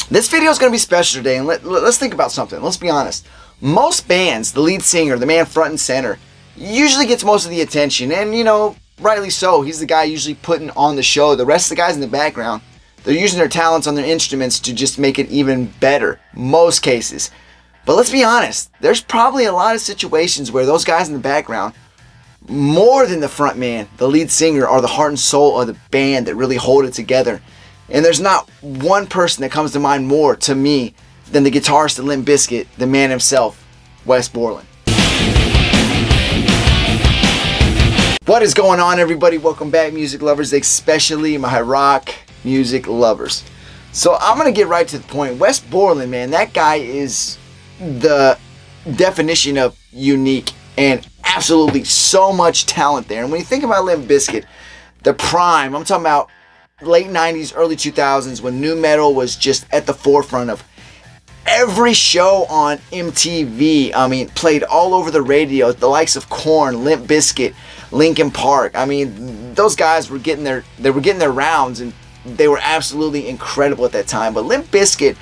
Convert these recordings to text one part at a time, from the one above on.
This video is going to be special today, and let's think about something. Let's be honest. Most bands, the lead singer, the man front and center, usually gets most of the attention, and rightly so. He's the guy usually putting on the show. The rest of the guys in the background, they're using their talents on their instruments to just make it even better, most cases. But let's be honest, there's probably a lot of situations where those guys in the background, more than the front man, the lead singer, are the heart and soul of the band that really hold it together. And there's not one person that comes to mind more to me than the guitarist of Limp Bizkit, the man himself, Wes Borland. What is going on, everybody? Welcome back, music lovers, especially my rock music lovers. So I'm going to get right to the point. Wes Borland, man, that guy is the definition of unique and absolutely so much talent there. And when you think about Limp Bizkit, the prime, I'm talking about late 90s, early 2000s, when nu metal was just at the forefront of every show on MTV. I mean, played all over the radio. The likes of Korn, Limp Bizkit, Linkin Park. I mean, those guys were getting their rounds, and they were absolutely incredible at that time. But Limp Bizkit,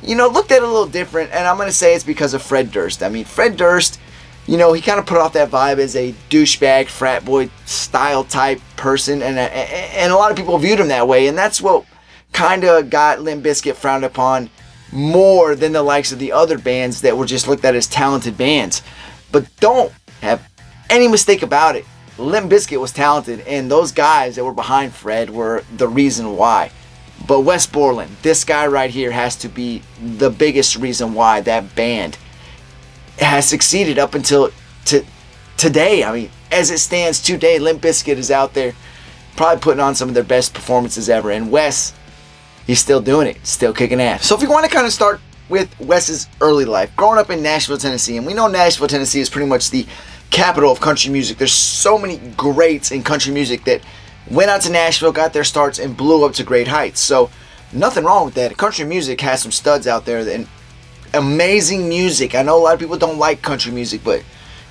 looked at it a little different, and I'm going to say it's because of Fred Durst. I mean, Fred Durst, he kind of put off that vibe as a douchebag, frat boy style type person, and a lot of people viewed him that way, and that's what kind of got Limp Bizkit frowned upon more than the likes of the other bands that were just looked at as talented bands. But don't have any mistake about it, Limp Bizkit was talented, and those guys that were behind Fred were the reason why. But Wes Borland, this guy right here, has to be the biggest reason why that band has succeeded up until today. I mean, as it stands today, Limp Bizkit is out there probably putting on some of their best performances ever. And Wes, he's still doing it, still kicking ass. So if we want to kind of start with Wes's early life, growing up in Nashville, Tennessee, and we know Nashville, Tennessee is pretty much the capital of country music. There's so many greats in country music that went out to Nashville, got their starts, and blew up to great heights. So nothing wrong with that. Country music has some studs out there and amazing music. I know a lot of people don't like country music, but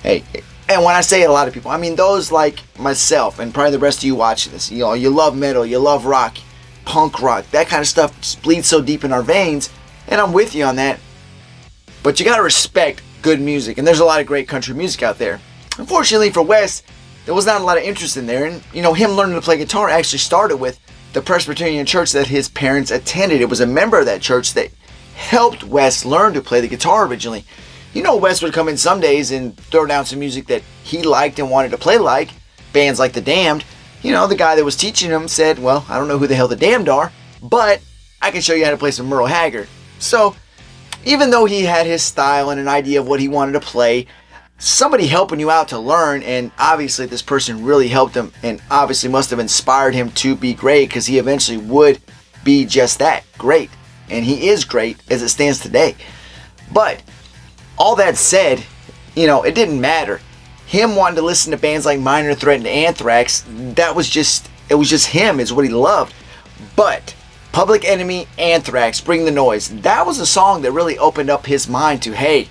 hey, and when I say a lot of people, I mean those like myself and probably the rest of you watching this. You love metal, you love rock, punk rock, that kind of stuff just bleeds so deep in our veins, and I'm with you on that. But you gotta respect good music, and there's a lot of great country music out there. Unfortunately for Wes, there was not a lot of interest in there, and him learning to play guitar actually started with the Presbyterian church that his parents attended. It was a member of that church that helped Wes learn to play the guitar originally. Wes would come in some days and throw down some music that he liked and wanted to play like, bands like The Damned. The guy that was teaching him said, well, I don't know who the hell The Damned are, but I can show you how to play some Merle Haggard. So, even though he had his style and an idea of what he wanted to play, somebody helping you out to learn, and obviously this person really helped him and obviously must have inspired him to be great, because he eventually would be just that, great. And he is great as it stands today. But all that said, it didn't matter. Him wanting to listen to bands like Minor Threat and Anthrax, it was just him, is what he loved. But Public Enemy, Anthrax, Bring the Noise, that was a song that really opened up his mind to, hey,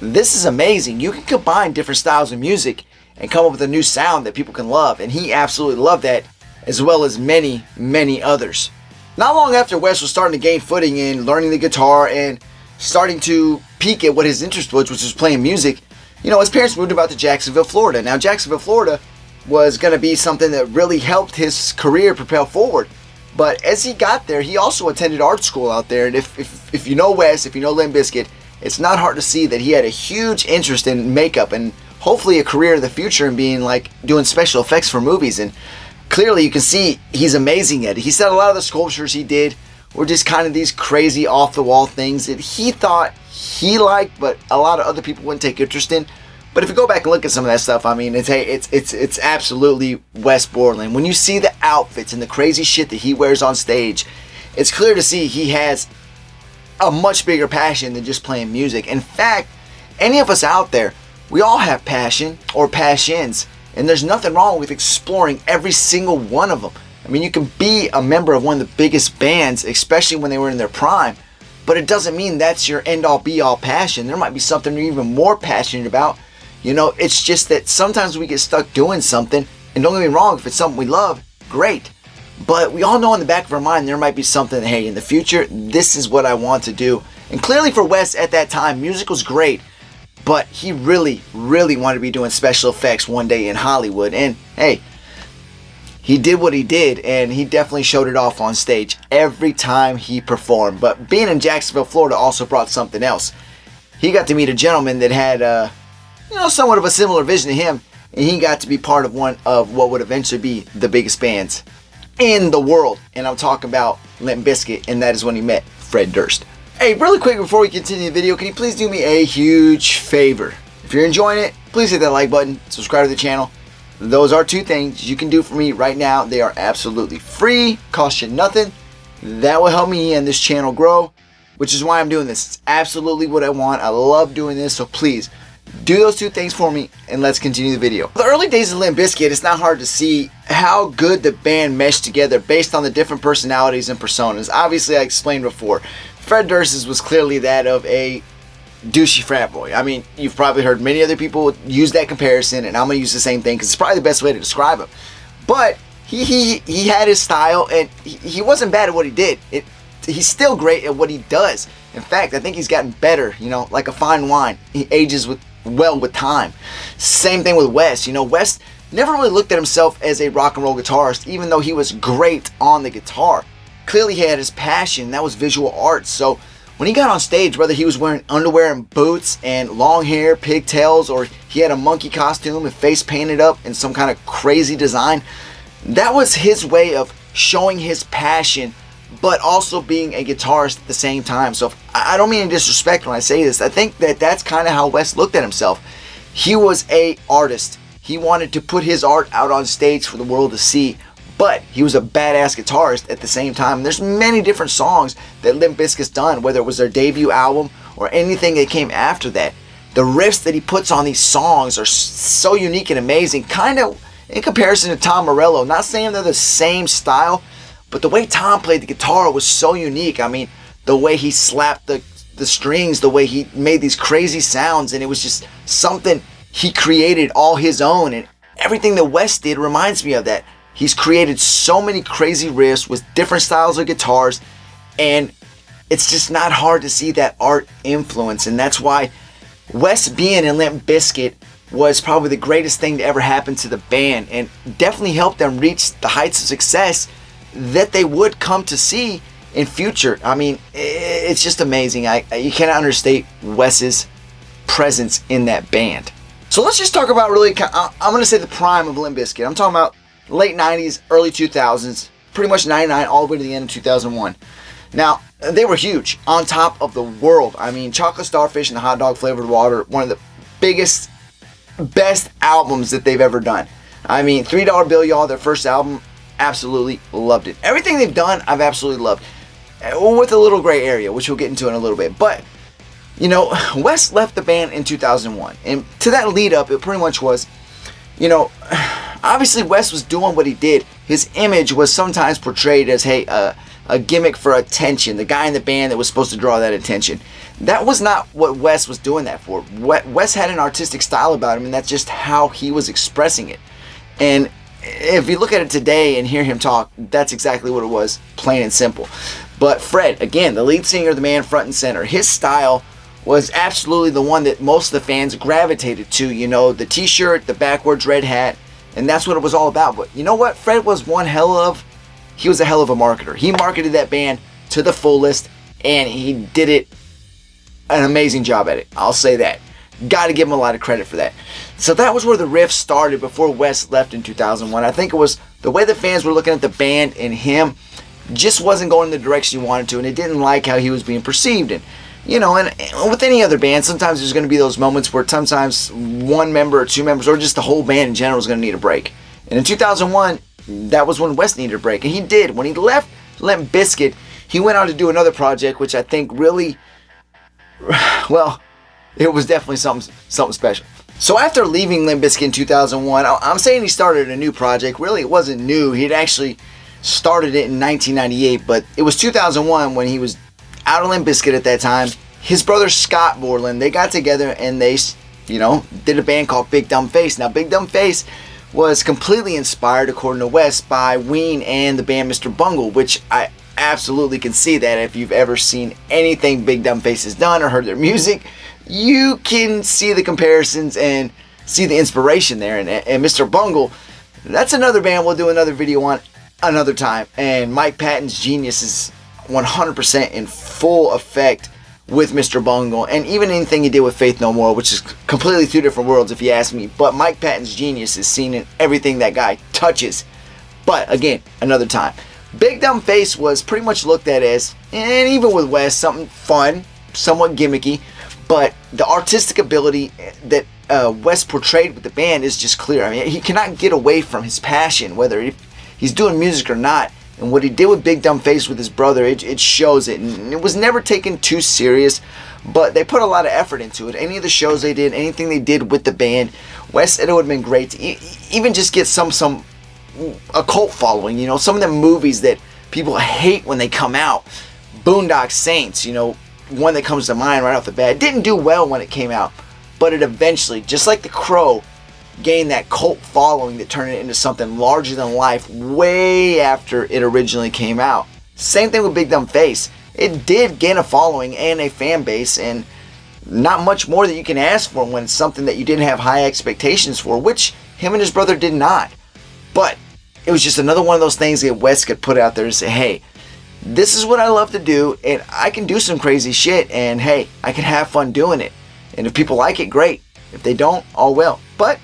this is amazing. You can combine different styles of music and come up with a new sound that people can love. And he absolutely loved that, as well as many, many others. Not long after Wes was starting to gain footing in learning the guitar and starting to peak at what his interest was, which was playing music, his parents moved him out to Jacksonville, Florida. Now, Jacksonville, Florida was going to be something that really helped his career propel forward. But as he got there, he also attended art school out there. And if you know Wes, if you know Limp Bizkit, it's not hard to see that he had a huge interest in makeup and hopefully a career in the future in being doing special effects for movies. And clearly you can see he's amazing at it. He said a lot of the sculptures he did were just kind of these crazy off-the-wall things that he thought he liked, but a lot of other people wouldn't take interest in. But if you go back and look at some of that stuff, I mean, it's absolutely Wes Borland. When you see the outfits and the crazy shit that he wears on stage, it's clear to see he has a much bigger passion than just playing music. In fact, any of us out there, we all have passion or passions, and there's nothing wrong with exploring every single one of them. I mean, you can be a member of one of the biggest bands, especially when they were in their prime, but it doesn't mean that's your end-all be-all passion. There might be something you're even more passionate about. It's just that sometimes we get stuck doing something, and don't get me wrong, if it's something we love, great. But we all know in the back of our mind there might be something, hey, in the future, this is what I want to do. And clearly for Wes at that time, music was great, but he really, really wanted to be doing special effects one day in Hollywood. And hey, he did what he did, and he definitely showed it off on stage every time he performed. But being in Jacksonville, Florida also brought something else. He got to meet a gentleman that had, somewhat of a similar vision to him, and he got to be part of one of what would eventually be the biggest bands in the world. And I'm talking about Limp Bizkit, and that is when he met Fred Durst. Hey, really quick before we continue the video, can you please do me a huge favor? If you're enjoying it, please hit that like button, subscribe to the channel. Those are 2 things you can do for me right now. They are absolutely free, cost you nothing. That will help me and this channel grow, which is why I'm doing this. It's absolutely what I want. I love doing this, so please do those 2 things for me, and let's continue the video. The early days of Limp Bizkit, it's not hard to see how good the band meshed together based on the different personalities and personas. Obviously, I explained before, Fred Durst's was clearly that of a douchey frat boy. I mean, you've probably heard many other people use that comparison, and I'm going to use the same thing because it's probably the best way to describe him. But he had his style, and he wasn't bad at what he did. He's still great at what he does. In fact, I think he's gotten better, like a fine wine. He ages well with time. Same thing with Wes. Wes never really looked at himself as a rock and roll guitarist, even though he was great on the guitar. Clearly he had his passion, that was visual art. So when he got on stage, whether he was wearing underwear and boots and long hair, pigtails, or he had a monkey costume and face painted up in some kind of crazy design, that was his way of showing his passion, but also being a guitarist at the same time. So I don't mean to disrespect when I say this. I think that's kind of how Wes looked at himself. He was an artist. He wanted to put his art out on stage for the world to see, but he was a badass guitarist at the same time. And there's many different songs that Limp Bizkit's done, whether it was their debut album or anything that came after that. The riffs that he puts on these songs are so unique and amazing, kind of in comparison to Tom Morello. Not saying they're the same style, but the way Tom played the guitar was so unique. I mean, the way he slapped the strings, the way he made these crazy sounds, and it was just something he created all his own. And everything that Wes did reminds me of that. He's created so many crazy riffs with different styles of guitars, and it's just not hard to see that art influence. And that's why Wes being in Limp Bizkit was probably the greatest thing to ever happen to the band, and definitely helped them reach the heights of success that they would come to see in future. I mean, it's just amazing. You cannot understate Wes's presence in that band. So let's just talk about really, I'm going to say the prime of Limp Bizkit. I'm talking about late 90s, early 2000s, pretty much 99 all the way to the end of 2001. Now, they were huge, on top of the world. I mean, Chocolate Starfish and the Hot Dog Flavored Water, one of the biggest, best albums that they've ever done. I mean, $3 Bill Y'all, their first album, absolutely loved it. Everything they've done, I've absolutely loved. With a little gray area, which we'll get into in a little bit. But, Wes left the band in 2001. And to that lead up, it pretty much was, obviously Wes was doing what he did. His image was sometimes portrayed as, hey, a gimmick for attention. The guy in the band that was supposed to draw that attention. That was not what Wes was doing that for. Wes had an artistic style about him, and that's just how he was expressing it. And if you look at it today and hear him talk, that's exactly what it was, plain and simple. But Fred, again, the lead singer, the man front and center, his style was absolutely the one that most of the fans gravitated to. The t-shirt, the backwards red hat, and that's what it was all about. But you know what? Fred was he was a hell of a marketer. He marketed that band to the fullest, and he did it an amazing job at it. I'll say that. Got to give him a lot of credit for that. So that was where the riff started before Wes left in 2001. I think it was the way the fans were looking at the band, and him just wasn't going in the direction he wanted to, and they didn't like how he was being perceived. And and with any other band, sometimes there's going to be those moments where sometimes one member or 2 members or just the whole band in general is going to need a break. And in 2001, that was when Wes needed a break, and he did. When he left Limp Bizkit, he went on to do another project, which I think really, well, it was definitely something special. So after leaving Limp Bizkit in 2001, I'm saying he started a new project. Really, it wasn't new. He'd actually started it in 1998, but it was 2001 when he was out of Limp Bizkit at that time. His brother Scott Borland, they got together and they, did a band called Big Dumb Face. Now, Big Dumb Face was completely inspired, according to Wes, by Ween and the band Mr. Bungle, which I absolutely can see that. If you've ever seen anything Big Dumb Face has done or heard their music, you can see the comparisons and see the inspiration there. And Mr. Bungle, that's another band we'll do another video on another time. And Mike Patton's genius is 100% in full effect with Mr. Bungle, and even anything he did with Faith No More, which is completely two different worlds if you ask me. But Mike Patton's genius is seen in everything that guy touches. But again, another time. Big Dumb Face was pretty much looked at as, and even with Wes, something fun, somewhat gimmicky, but the artistic ability that Wes portrayed with the band is just clear. I mean, he cannot get away from his passion, whether he's doing music or not. And what he did with Big Dumb Face with his brother, it shows it. And it was never taken too serious, but they put a lot of effort into it. Any of the shows they did, anything they did with the band, Wes said it would have been great to even just get a cult following. You know, some of the movies that people hate when they come out. Boondock Saints, you know, one that comes to mind right off the bat. It didn't do well when it came out, but it eventually, just like The Crow, gained that cult following that turned it into something larger than life way after it originally came out. Same thing with Big Dumb Face. It did gain a following and a fan base, and not much more that you can ask for when it's something that you didn't have high expectations for, which him and his brother did not. But it was just another one of those things that Wes could put out there and say, hey, this is what I love to do, and I can do some crazy shit, and hey, I can have fun doing it. And if people like it, great. If they don't, all well. But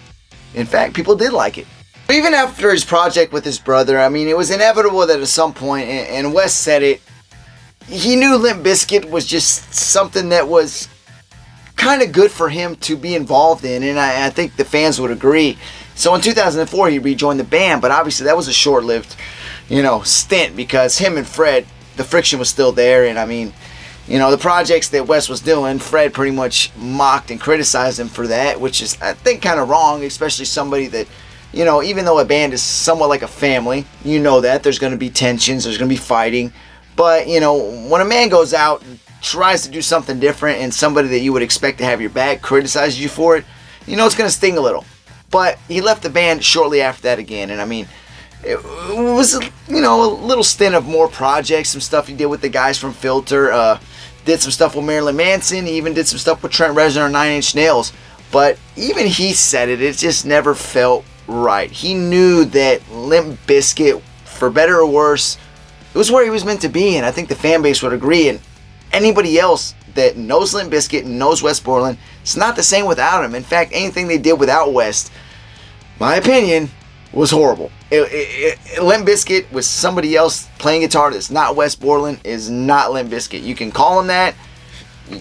in fact, people did like it. Even after his project with his brother, I mean, it was inevitable that at some point, and Wes said it, he knew Limp Bizkit was just something that was kind of good for him to be involved in, and I think the fans would agree. So in 2004, he rejoined the band, but obviously that was a short-lived, stint, because him and Fred, the friction was still there, and I mean, the projects that Wes was doing, Fred pretty much mocked and criticized him for that, which is, I think, kind of wrong, especially somebody that, even though a band is somewhat like a family, that there's going to be tensions, there's going to be fighting, but, when a man goes out and tries to do something different and somebody that you would expect to have your back criticizes you for it, it's going to sting a little. But he left the band shortly after that again, and I mean, it was, a little stint of more projects, some stuff he did with the guys from Filter, did some stuff with Marilyn Manson. He even did some stuff with Trent Reznor and Nine Inch Nails. But even he said it just never felt right. He knew that Limp Bizkit, for better or worse, it was where he was meant to be. And I think the fan base would agree. And anybody else that knows Limp Bizkit and knows Wes Borland, it's not the same without him. In fact, anything they did without Wes, my opinion, was horrible. Limp Bizkit was somebody else playing guitar that's not Wes Borland is not Limp Bizkit. You can call him that,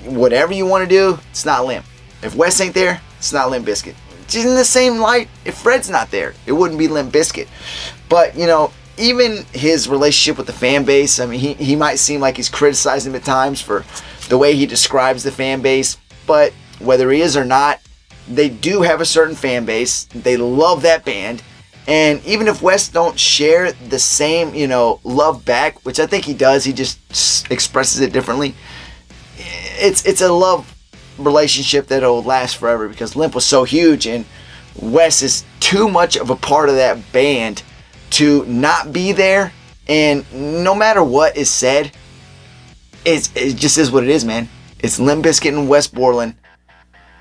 whatever you want to do, it's not Limp. If Wes ain't there, it's not Limp Bizkit. Just in the same light, if Fred's not there, it wouldn't be Limp Bizkit. But, even his relationship with the fan base, I mean, he might seem like he's criticizing him at times for the way he describes the fan base, but whether he is or not, they do have a certain fan base. They love that band. And even if Wes don't share the same, love back, which I think he does, he just expresses it differently. It's a love relationship that'll last forever because Limp was so huge and Wes is too much of a part of that band to not be there. And no matter what is said, it just is what it is, man. It's Limp Bizkit and Wes Borland.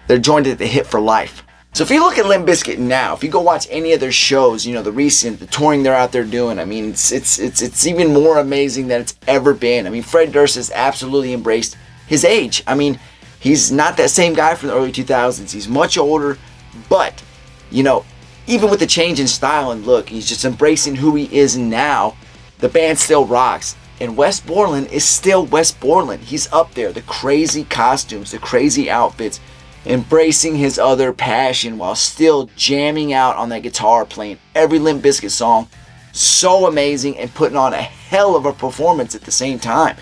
They're joined at the hip for life. So if you look at Limp Bizkit now, if you go watch any of their shows, the touring they're out there doing, I mean, it's even more amazing than it's ever been. I mean, Fred Durst has absolutely embraced his age. I mean, he's not that same guy from the early 2000s. He's much older, but, even with the change in style and look, he's just embracing who he is now. The band still rocks. And Wes Borland is still Wes Borland. He's up there. The crazy costumes, the crazy outfits, embracing his other passion while still jamming out on that guitar, playing every Limp Bizkit song. So amazing and putting on a hell of a performance at the same time.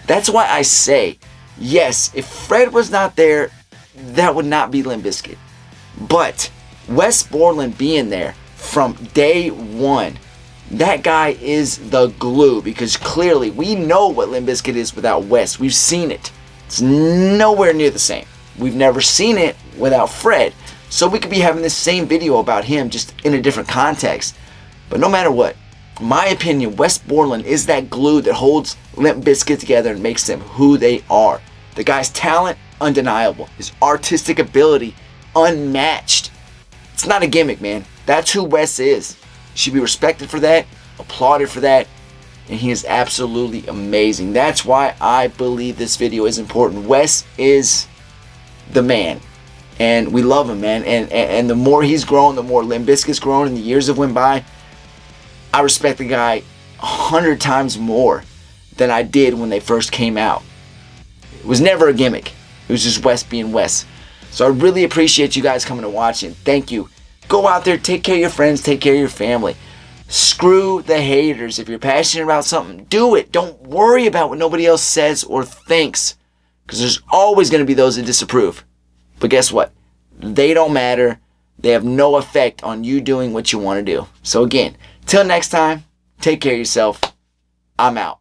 That's why I say, yes, if Fred was not there, that would not be Limp Bizkit. But Wes Borland being there from day one, that guy is the glue, because clearly we know what Limp Bizkit is without Wes. We've seen it. It's nowhere near the same. We've never seen it without Fred. so we could be having this same video about him just in a different context. But no matter what, in my opinion, Wes Borland is that glue that holds Limp Bizkit together and makes them who they are. The guy's talent, undeniable. His artistic ability, unmatched. It's not a gimmick, man. That's who Wes is. He should be respected for that, applauded for that, and he is absolutely amazing. That's why I believe this video is important. Wes is the man, and we love him, man. And the more he's grown, the more Limp Bizkit's grown, and the years have went by, I respect the guy 100 times more than I did when they first came out. It was never a gimmick. It was just Wes being Wes. So I really appreciate you guys coming to watch it. Thank you. Go out there, take care of your friends, take care of your family. Screw the haters. If you're passionate about something, do it. Don't worry about what nobody else says or thinks, because there's always going to be those that disapprove. But guess what? They don't matter. They have no effect on you doing what you want to do. So again, till next time, take care of yourself. I'm out.